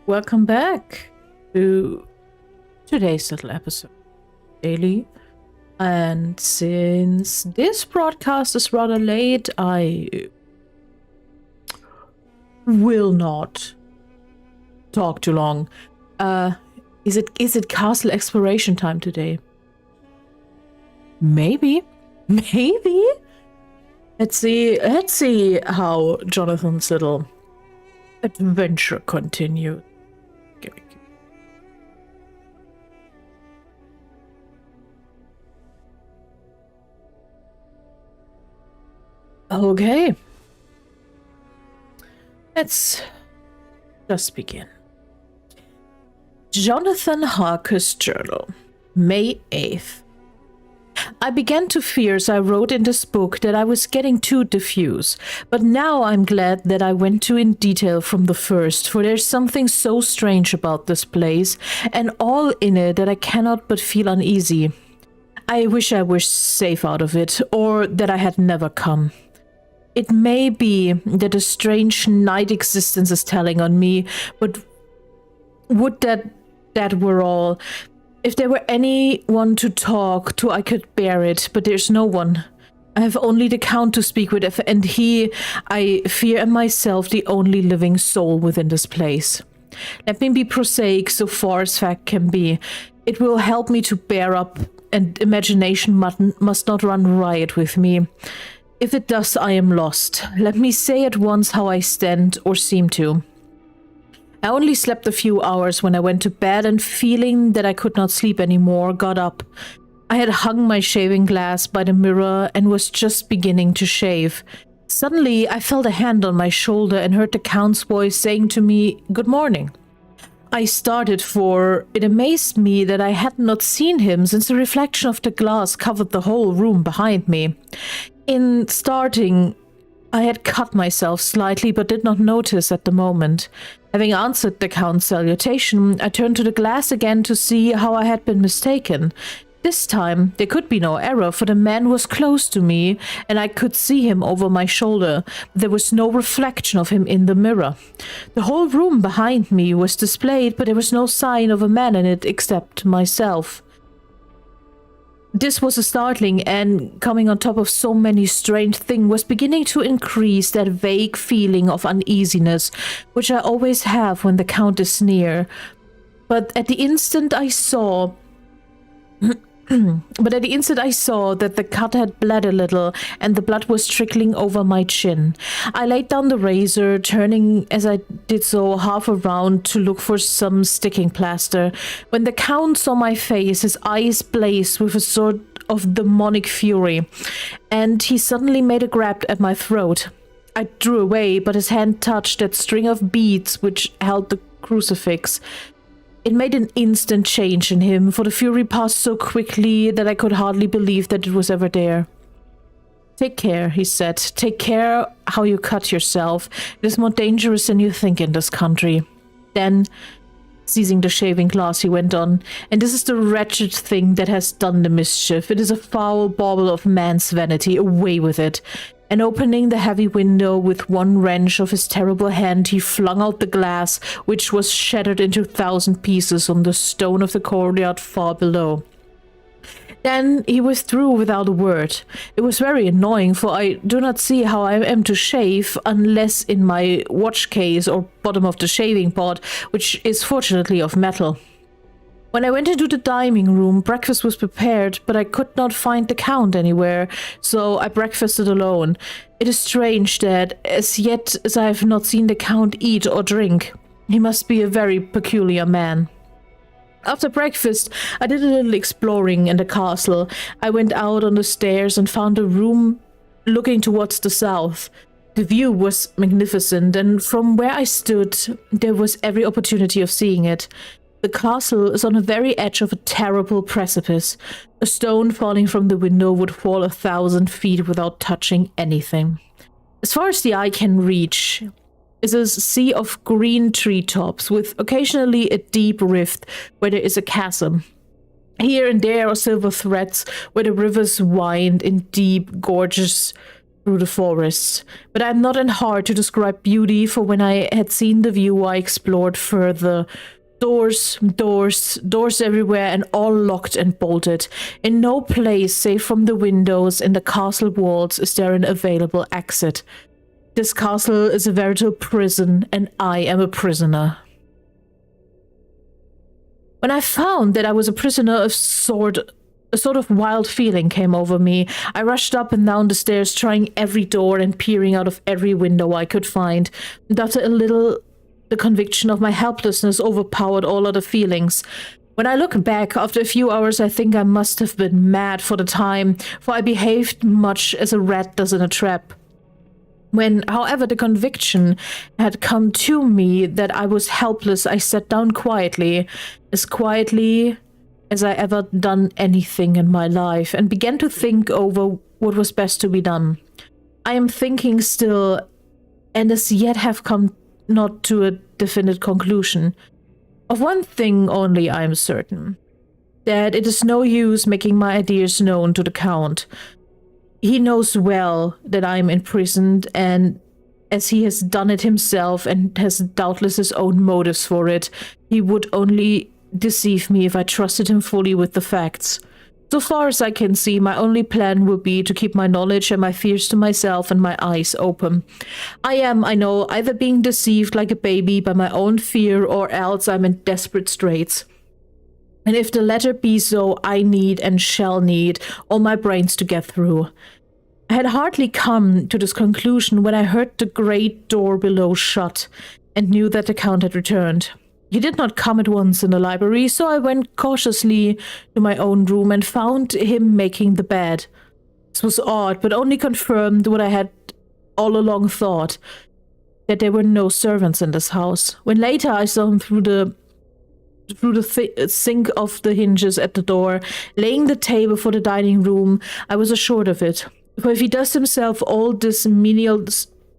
Welcome back to today's little episode, daily. And since this broadcast is rather late, I will not talk too long. Is it castle exploration time today? Maybe. Let's see how Jonathan's little adventure continues. Okay. Let's just begin. Jonathan Harker's journal, May 8th. I began to fear as I wrote in this book that I was getting too diffuse, but now I'm glad that I went too in detail from the first, for there's something so strange about this place, and all in it that I cannot but feel uneasy. I wish I were safe out of it, or that I had never come. It may be that a strange night existence is telling on me, but would that were all. If there were anyone to talk to, I could bear it, but there's no one. I have only the Count to speak with, and he, I fear, am myself the only living soul within this place. Let me be prosaic so far as fact can be. It will help me to bear up, and imagination must not run riot with me. If it does, I am lost. Let me say at once how I stand, or seem to. I only slept a few hours when I went to bed, and feeling that I could not sleep anymore, got up. I had hung my shaving glass by the mirror and was just beginning to shave. Suddenly, I felt a hand on my shoulder and heard the Count's voice saying to me, "Good morning." I started, for it amazed me that I had not seen him since the reflection of the glass covered the whole room behind me. In starting, I had cut myself slightly, but did not notice at the moment. Having answered the Count's salutation, I turned to the glass again to see how I had been mistaken. This time, there could be no error, for the man was close to me, and I could see him over my shoulder. There was no reflection of him in the mirror. The whole room behind me was displayed, but there was no sign of a man in it except myself. This was a startling, and coming on top of so many strange things, was beginning to increase that vague feeling of uneasiness which I always have when the Count is near. But at the instant I saw that the cut had bled a little, and the blood was trickling over my chin. I laid down the razor, turning as I did so half around to look for some sticking plaster. When the Count saw my face, his eyes blazed with a sort of demonic fury, and he suddenly made a grab at my throat. I drew away, but his hand touched that string of beads which held the crucifix. It made an instant change in him, for the fury passed so quickly that I could hardly believe that it was ever there. "Take care," he said. "Take care how you cut yourself. It is more dangerous than you think in this country." Then, seizing the shaving glass, he went on, "And this is the wretched thing that has done the mischief. It is a foul bauble of man's vanity. Away with it." And opening the heavy window with one wrench of his terrible hand, he flung out the glass, which was shattered into 1,000 pieces on the stone of the courtyard far below. Then he withdrew without a word. It was very annoying, for I do not see how I am to shave unless in my watch case or bottom of the shaving pot, which is fortunately of metal. When I went into the dining room, breakfast was prepared, but I could not find the Count anywhere, so I breakfasted alone. It is strange that, as yet as I have not seen the Count eat or drink. He must be a very peculiar man. After breakfast, I did a little exploring in the castle. I went out on the stairs and found a room looking towards the south. The view was magnificent, and from where I stood, there was every opportunity of seeing it. The castle is on the very edge of a terrible precipice. A stone falling from the window would fall 1,000 feet without touching anything. As far as the eye can reach is a sea of green treetops, with occasionally a deep rift where there is a chasm. Here and there are silver threads where the rivers wind in deep gorges through the forests. But I'm not in hard to describe beauty, for when I had seen the view, I explored further. Doors everywhere, and all locked and bolted. In no place, save from the windows in the castle walls, is there an available exit. This castle is a veritable prison, and I am a prisoner. When I found that I was a prisoner, a sort of wild feeling came over me. I rushed up and down the stairs, trying every door and peering out of every window I could find. And after a little, the conviction of my helplessness overpowered all other feelings. When I look back, after a few hours, I think I must have been mad for the time, for I behaved much as a rat does in a trap. When, however, the conviction had come to me that I was helpless, I sat down quietly as I ever done anything in my life, and began to think over what was best to be done. I am thinking still, and as yet have come not to a definite conclusion. Of one thing only I am certain, that it is no use making my ideas known to the Count. He knows well that I am imprisoned, and as he has done it himself and has doubtless his own motives for it, he would only deceive me if I trusted him fully with the facts. So far as I can see, my only plan will be to keep my knowledge and my fears to myself and my eyes open. I am, I know, either being deceived like a baby by my own fear, or else I'm in desperate straits. And if the latter be so, I need and shall need all my brains to get through. I had hardly come to this conclusion when I heard the great door below shut, and knew that the Count had returned. He did not come at once in the library, so I went cautiously to my own room and found him making the bed. This was odd, but only confirmed what I had all along thought, that there were no servants in this house. When later I saw him through the sink of the hinges at the door, laying the table for the dining room, I was assured of it. For if he does himself all these menial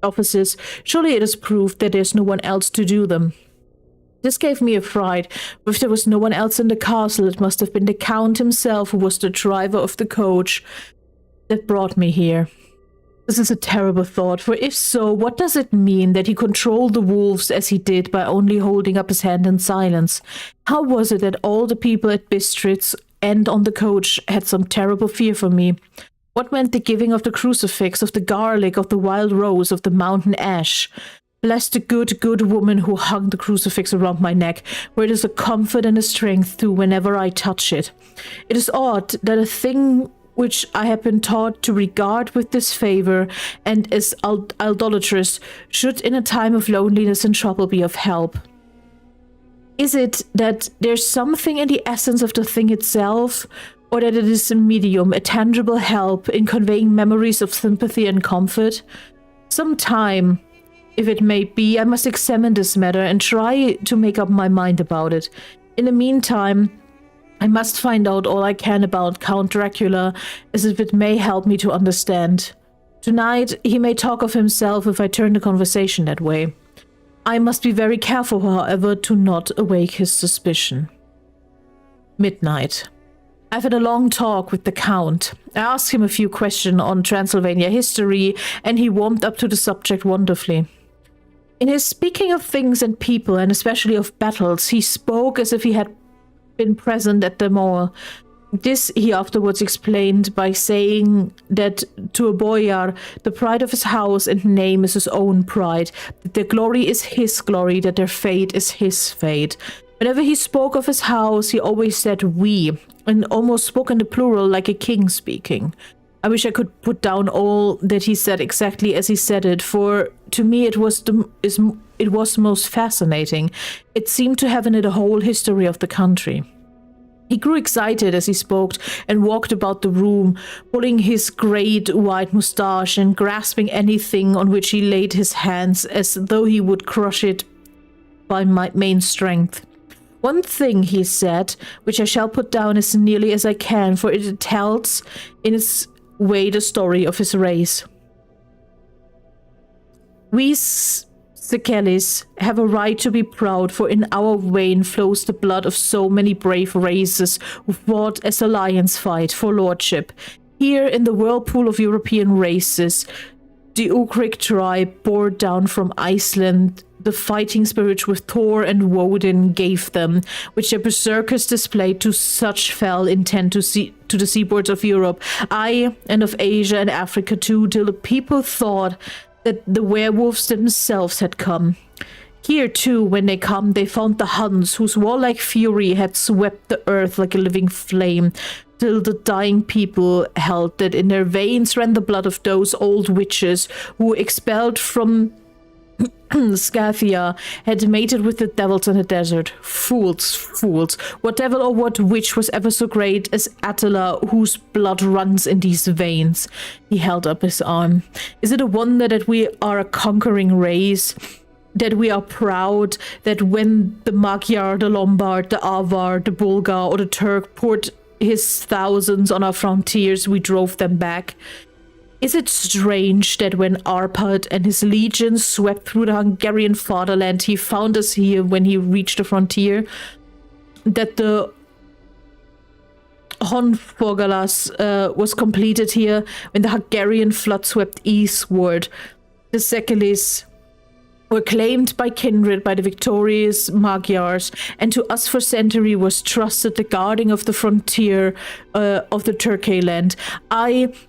offices, surely it is proof that there's no one else to do them. This gave me a fright, for if there was no one else in the castle, it must have been the Count himself who was the driver of the coach that brought me here. This is a terrible thought, for if so, what does it mean that he controlled the wolves as he did by only holding up his hand in silence? How was it that all the people at Bistritz and on the coach had some terrible fear for me? What meant the giving of the crucifix, of the garlic, of the wild rose, of the mountain ash? Bless the good woman who hung the crucifix around my neck, for it is a comfort and a strength too whenever I touch it. It is odd that a thing which I have been taught to regard with disfavor and as idolatrous should in a time of loneliness and trouble be of help. Is it that there's something in the essence of the thing itself, or that it is a medium, a tangible help in conveying memories of sympathy and comfort? Some time, if it may be, I must examine this matter and try to make up my mind about it. In the meantime, I must find out all I can about Count Dracula, as if it may help me to understand. Tonight, he may talk of himself if I turn the conversation that way. I must be very careful, however, to not awake his suspicion. Midnight. I've had a long talk with the Count. I asked him a few questions on Transylvania history, and he warmed up to the subject wonderfully. In his speaking of things and people, and especially of battles, he spoke as if he had been present at them all. This he afterwards explained by saying that to a boyar, the pride of his house and name is his own pride, that their glory is his glory, that their fate is his fate. Whenever he spoke of his house, he always said we, and almost spoke in the plural like a king speaking. I wish I could put down all that he said exactly as he said it, for to me it was most fascinating. It seemed to have in it a whole history of the country. He grew excited as he spoke and walked about the room, pulling his great white moustache and grasping anything on which he laid his hands as though he would crush it by main strength. One thing, he said, which I shall put down as nearly as I can, for it tells in its way the story of his race. We Sikelis have a right to be proud, for in our vein flows the blood of so many brave races who fought as a lion's fight for lordship. Here in the whirlpool of European races, The Ukrik tribe bore down from Iceland the fighting spirit which Thor and Woden gave them, which their berserkers displayed to such fell intent to the seaboards of Europe, aye, and of Asia and Africa too, till the people thought that the werewolves themselves had come. Here too, when they come, they found the Huns, whose warlike fury had swept the earth like a living flame, till the dying people held that in their veins ran the blood of those old witches who, expelled from Scathia, had mated with the devils in the desert. Fools, fools. What devil or what witch was ever so great as Attila, whose blood runs in these veins? He held up his arm. Is it a wonder that we are a conquering race? That we are proud that when the Magyar, the Lombard, the Avar, the Bulgar, or the Turk poured his thousands on our frontiers, we drove them back? Is it strange that when Arpad and his legions swept through the Hungarian fatherland, he found us here when he reached the frontier? That the Honfogalas was completed here when the Hungarian flood swept eastward? The Sekulis were claimed by kindred by the victorious Magyars, and to us for century was trusted the guarding of the frontier of the Turkey land.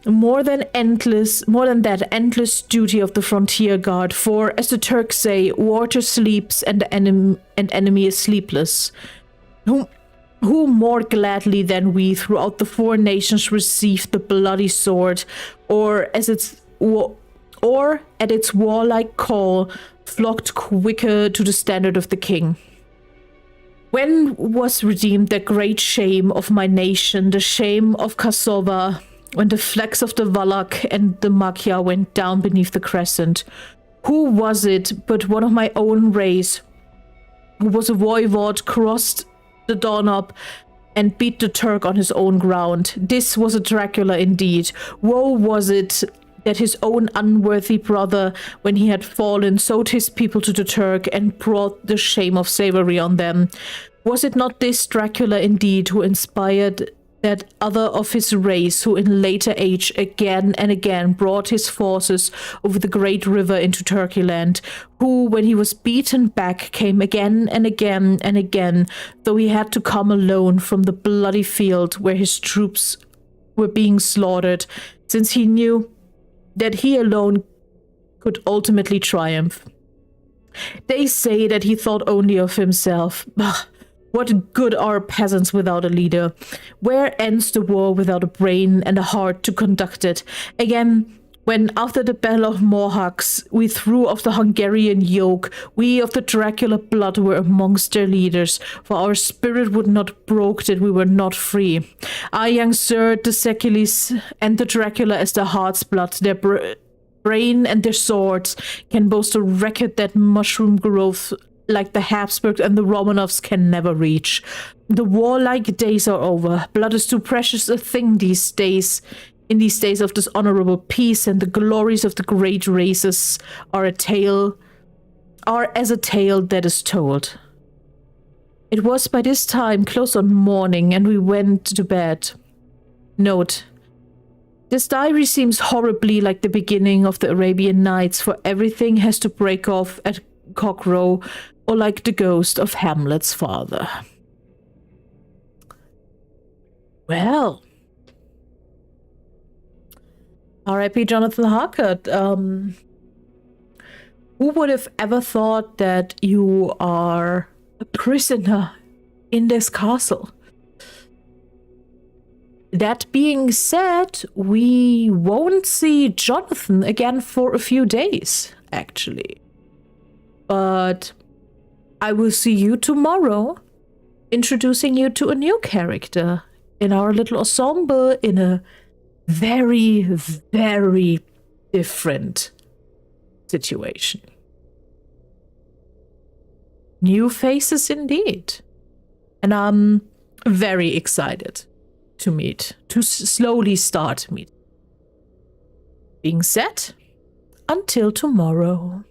More than that endless duty of the frontier guard, for as the Turks say, water sleeps and the enemy is sleepless. Who more gladly than we throughout the four nations received the bloody sword, or at its warlike call flocked quicker to the standard of the king? When was redeemed the great shame of my nation, the shame of Kosova, when the flags of the Valak and the Magyar went down beneath the crescent? Who was it but one of my own race, who was a voivode, crossed the Danube and beat the Turk on his own ground? This was a Dracula indeed. Woe was it that his own unworthy brother, when he had fallen, sold his people to the Turk and brought the shame of slavery on them. Was it not this Dracula indeed who inspired that other of his race, who in later age again and again brought his forces over the great river into Turkey land, who, when he was beaten back, came again and again and again, though he had to come alone from the bloody field where his troops were being slaughtered, since he knew that he alone could ultimately triumph. They say that he thought only of himself. Bah, what good are peasants without a leader? Where ends the war without a brain and a heart to conduct it? Again, when after the Battle of Mohacs we threw off the Hungarian yoke, we of the Dracula blood were amongst their leaders, for our spirit would not broke that we were not free. I, young sir, the Sekulis and the Dracula as their heart's blood, their brain and their swords can boast a record that mushroom growth like the Habsburgs and the Romanovs can never reach. The warlike days are over. Blood is too precious a thing these days. In these days of dishonorable peace, and the glories of the great races are as a tale that is told. It was by this time close on morning, and we went to bed. Note: this diary seems horribly like the beginning of the Arabian Nights, for everything has to break off at cockcrow, or like the ghost of Hamlet's father. Well, R.I.P. Jonathan Harker. Who would have ever thought that you are a prisoner in this castle? That being said, we won't see Jonathan again for a few days, actually. But I will see you tomorrow, introducing you to a new character in our little ensemble in a very, very different situation. New faces indeed. And I'm very excited to slowly start meeting. Being said, until tomorrow.